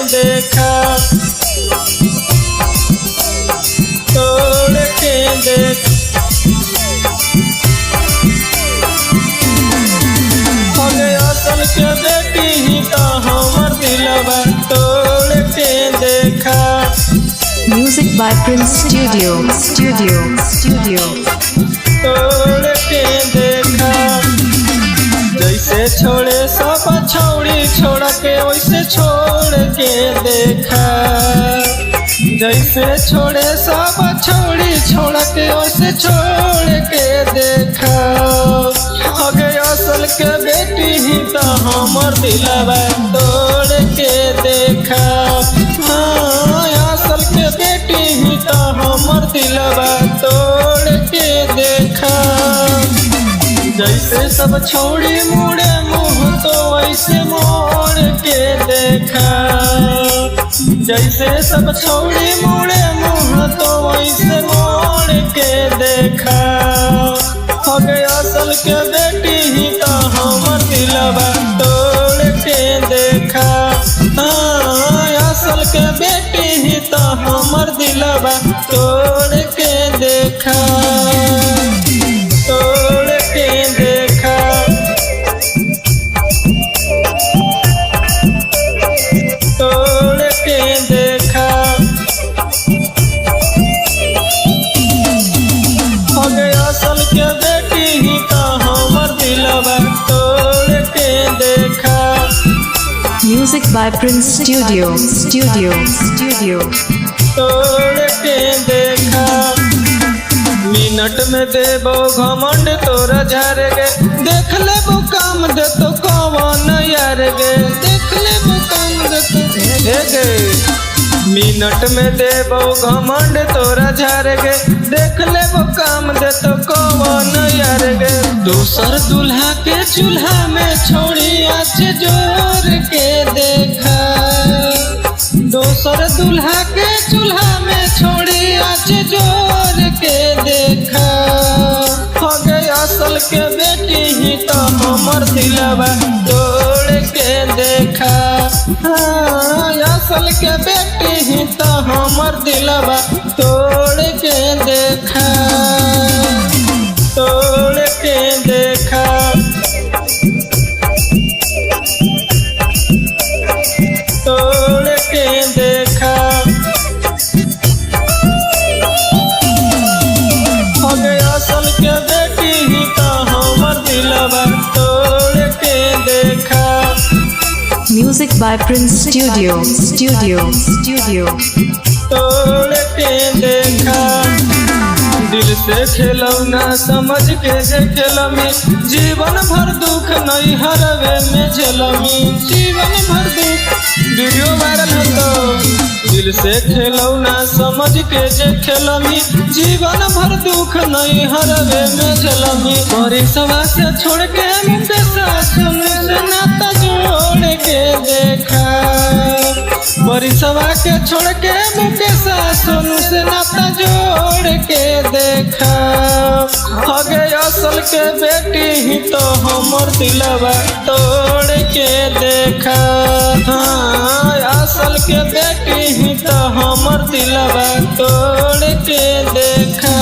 देखा, तोड़ के देखा। अगे असल के बेटी ही तो हमर दिलवा तोड़ के देखा। Music by Prince Studio. तोड़ के देखा। जैसे छोड़े सब छौड़ी छोड़ के वैसे छोड़ के देखा। जैसे छोड़े सब छौड़ी छोड़ के वैसे छोड़ के देखा। अगे असल के बेटी ही तो हमर दिलवा तोड़ के देखा। हाँ, असल के बेटी ही तो हमर दिलवा तोड़ के देखा। जैसे सब छोड़ी मुड़े मुँह तो वैसे मोड़ के देखा। जैसे सब छोड़ी मुड़े मुँह तो वैसे मोड़ के देखा। अगे असल के बेटी ही तो हमर दिलवा तोड़ के देखा। हाँ, असल के बेटी ही तो हमर दिलवा तोड़ के देखा। तोड़ के देखा, तोड़ के देखा। अगे असल के बेटी ही तो हमर दिलवा तोड़ के देखा। Music by Prince Studio. तोड़ के देखा। मिनट में देबो घमंड तोरा झार गे। देख लेबो काम दे तो कौन यार गे। देख लेबो काम दे तो गे। मिनट में देबो घमंड तोरा झार गे। देख लेबो काम दे तो कौन यार गे। दूसर दूल्हा के चूल्हा में छोड़ी आँच जोर के देखा। दोसर दूल्हा के चूल्हा में छोड़ी आँच जोर के देखा। अगे असल के बेटी ही तो हमर दिलवा तोड़ के देखा। हाँ, असल के बेटी ही तो हमर दिलवा तोड़ के देखा। तोड़ के देखा, तोड़ के देखा। अगे असल के बेटी ही तो हमर दिलवा तोड़ के देखा। Music by Prince Studio. तोड़ के देखा। दिल से खेलौना समझ के जे खेलमी। जीवन भर दुख नहीं हरवे में झेलमी। जीवन भर दुख वीडियो वायरल है तो। दिल से खेलौना समझ के जे खेलमी। जीवन भर दुख नहीं हरवे में झेलमी। परिसवा से छोड़ के मुझे सासुन से नाता जोड़ के देखा। परिसवा के छोड़ के मुझे सासुन से नाता जोड़ के देखा। अगे असल के बेटी ही तो हमर दिलवा तोड़ के देखा। हाँ, असल के बेटी ही तो हमर दिलवा तोड़ के देखा।